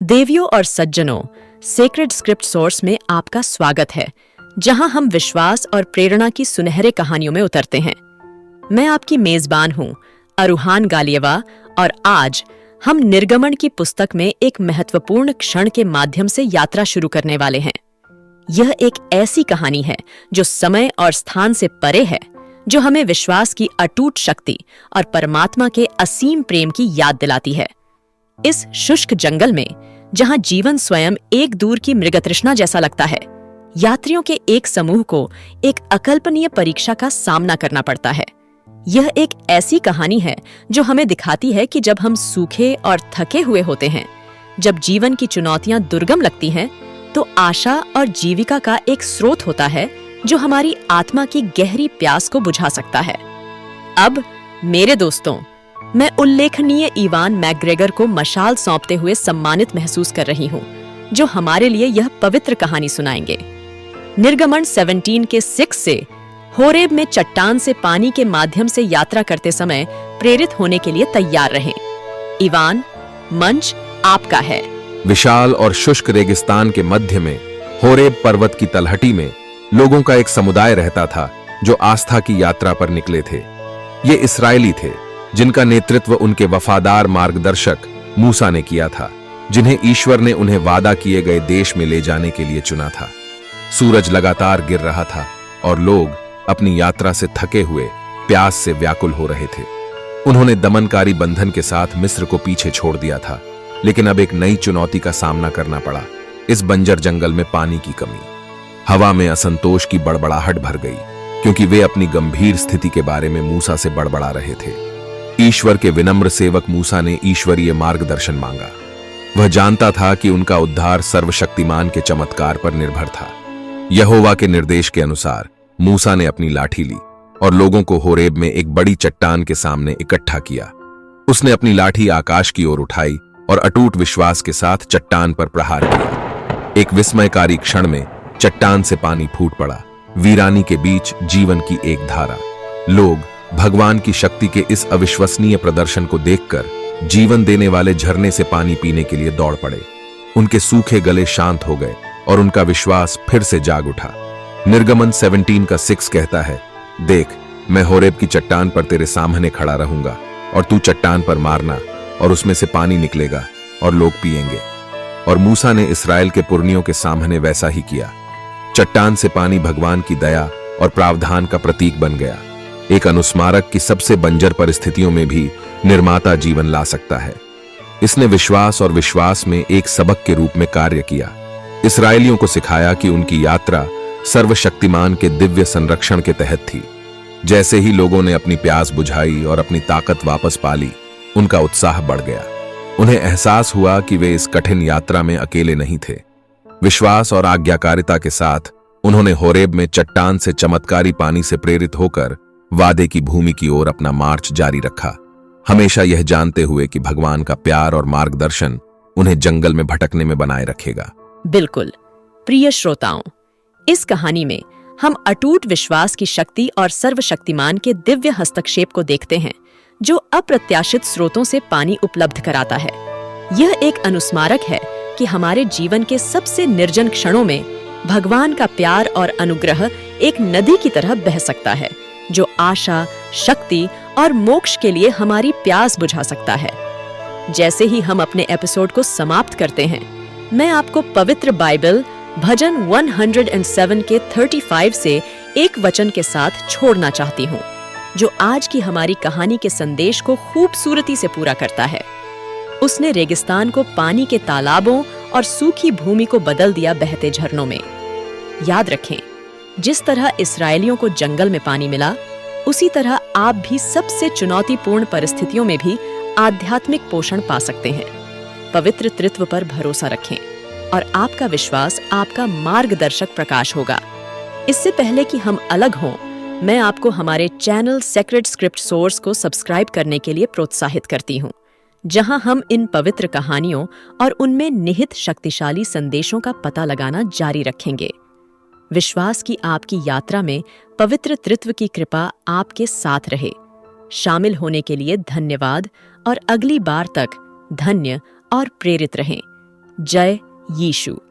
देवियों और सज्जनों, सेक्रेड स्क्रिप्ट सोर्स में आपका स्वागत है, जहां हम विश्वास और प्रेरणा की सुनहरे कहानियों में उतरते हैं। मैं आपकी मेजबान हूं, अरुहान गालियेवा, और आज हम निर्गमन की पुस्तक में एक महत्वपूर्ण क्षण के माध्यम से यात्रा शुरू करने वाले हैं। यह एक ऐसी कहानी है जो समय और स्थान से परे है, जो हमें विश्वास की अटूट शक्ति और परमात्मा के असीम प्रेम की याद दिलाती है। इस शुष्क जंगल में, जहां जीवन स्वयं एक दूर की मृगतृष्णा जैसा लगता है, यात्रियों के एक समूह को एक अकल्पनीय परीक्षा का सामना करना पड़ता है। यह एक ऐसी कहानी है जो हमें दिखाती है कि जब हम सूखे और थके हुए होते हैं, जब जीवन की चुनौतियां दुर्गम लगती हैं, तो आशा और जीविका का एक स्रोत होता है जो हमारी आत्मा की गहरी प्यास को बुझा सकता है। अब मेरे दोस्तों, मैं उल्लेखनीय इवान मैकग्रेगर को मशाल सौंपते हुए सम्मानित महसूस कर रही हूँ, जो हमारे लिए यह पवित्र कहानी सुनाएंगे। निर्गमन 17 के 6 से होरेब में चट्टान से पानी के माध्यम से यात्रा करते समय प्रेरित होने के लिए तैयार रहें। इवान, मंच आपका है। विशाल और शुष्क रेगिस्तान के मध्य में होरेब पर्वत की तलहटी में लोगों का एक समुदाय रहता था जो आस्था की यात्रा पर निकले थे। ये इस्राएली थे जिनका नेतृत्व उनके वफादार मार्गदर्शक मूसा ने किया था, जिन्हें ईश्वर ने उन्हें वादा किए गए देश में ले जाने के लिए चुना था। सूरज लगातार गिर रहा था और लोग अपनी यात्रा से थके हुए प्यास से व्याकुल हो रहे थे। उन्होंने दमनकारी बंधन के साथ मिस्र को पीछे छोड़ दिया था, लेकिन अब एक नई चुनौती का सामना करना पड़ा। इस बंजर जंगल में पानी की कमी। हवा में असंतोष की बड़बड़ाहट भर गई, क्योंकि वे अपनी गंभीर स्थिति के बारे में मूसा से बड़बड़ा रहे थे। ईश्वर के विनम्र सेवक मूसा ने ईश्वरीय मार्गदर्शन मांगा। वह जानता था कि उनका उद्धार सर्वशक्तिमान के चमत्कार पर निर्भर था। यहोवा के निर्देश के अनुसार मूसा ने अपनी लाठी ली और लोगों को होरेब में एक बड़ी चट्टान के सामने इकट्ठा किया। उसने अपनी लाठी आकाश की ओर उठाई और अटूट विश्वास के साथ चट्टान पर प्रहार किया। एक विस्मयकारी क्षण में चट्टान से पानी फूट पड़ा। वीरानी के बीच जीवन की एक धारा। लोग भगवान की शक्ति के इस अविश्वसनीय प्रदर्शन को देखकर जीवन देने वाले झरने से पानी पीने के लिए दौड़ पड़े। उनके सूखे गले शांत हो गए और उनका विश्वास फिर से जाग उठा। निर्गमन 17 का 6 कहता है, देख, मैं होरेब की चट्टान पर तेरे सामने खड़ा रहूंगा और तू चट्टान पर मारना और उसमें से पानी निकलेगा और लोग पिएंगे। और मूसा ने इस्राएल के पुरनियों के सामने वैसा ही किया। चट्टान से पानी भगवान की दया और प्रावधान का प्रतीक बन गया, एक अनुस्मारक की सबसे बंजर परिस्थितियों में भी निर्माता जीवन ला सकता है। इसने विश्वास और विश्वास में एक सबक के रूप में कार्य किया। इस्राएलियों को सिखाया कि उनकी यात्रा सर्वशक्तिमान के दिव्य संरक्षण के तहत थी। जैसे ही लोगों ने अपनी प्यास बुझाई और अपनी ताकत वापस पा ली, उनका उत्साह बढ़ गया। उन्हें एहसास हुआ कि वे इस कठिन यात्रा में अकेले नहीं थे। विश्वास और आज्ञाकारिता के साथ उन्होंने होरेब में चट्टान से चमत्कारी पानी से प्रेरित होकर वादे की भूमि की ओर अपना मार्च जारी रखा, हमेशा यह जानते हुए कि भगवान का प्यार और मार्गदर्शन उन्हें जंगल में भटकने में बनाए रखेगा। बिल्कुल। प्रिय श्रोताओं, इस कहानी में हम अटूट विश्वास की शक्ति और सर्वशक्तिमान के दिव्य हस्तक्षेप को देखते हैं, जो अप्रत्याशित स्रोतों से पानी उपलब्ध कराता है। यह एक अनुस्मारक है कि हमारे जीवन के सबसे निर्जन क्षणों में भगवान का प्यार और अनुग्रह एक नदी की तरह बह सकता है, जो आशा, शक्ति और मोक्ष के लिए हमारी प्यास बुझा सकता है। जैसे ही हम अपने एपिसोड को समाप्त करते हैं, मैं आपको पवित्र बाइबल भजन 107 के 35 से एक वचन के साथ छोड़ना चाहती हूँ, जो आज की हमारी कहानी के संदेश को खूबसूरती से पूरा करता है। उसने रेगिस्तान को पानी के तालाबों और सूखी भूमि को बदल दिया बहते झरनों में। याद रखें, जिस तरह इस्राएलियों को जंगल में पानी मिला, उसी तरह आप भी सबसे चुनौतीपूर्ण परिस्थितियों में भी आध्यात्मिक पोषण पा सकते हैं। पवित्र त्रित्व पर भरोसा रखें और आपका विश्वास आपका मार्गदर्शक प्रकाश होगा। इससे पहले कि हम अलग हों, मैं आपको हमारे चैनल सेक्रेड स्क्रिप्ट सोर्स को सब्सक्राइब करने के लिए प्रोत्साहित करती हूँ, जहां हम इन पवित्र कहानियों और उनमें निहित शक्तिशाली संदेशों का पता लगाना जारी रखेंगे। विश्वास की आपकी यात्रा में पवित्र त्रित्व की कृपा आपके साथ रहे। शामिल होने के लिए धन्यवाद और अगली बार तक धन्य और प्रेरित रहें। जय यीशु।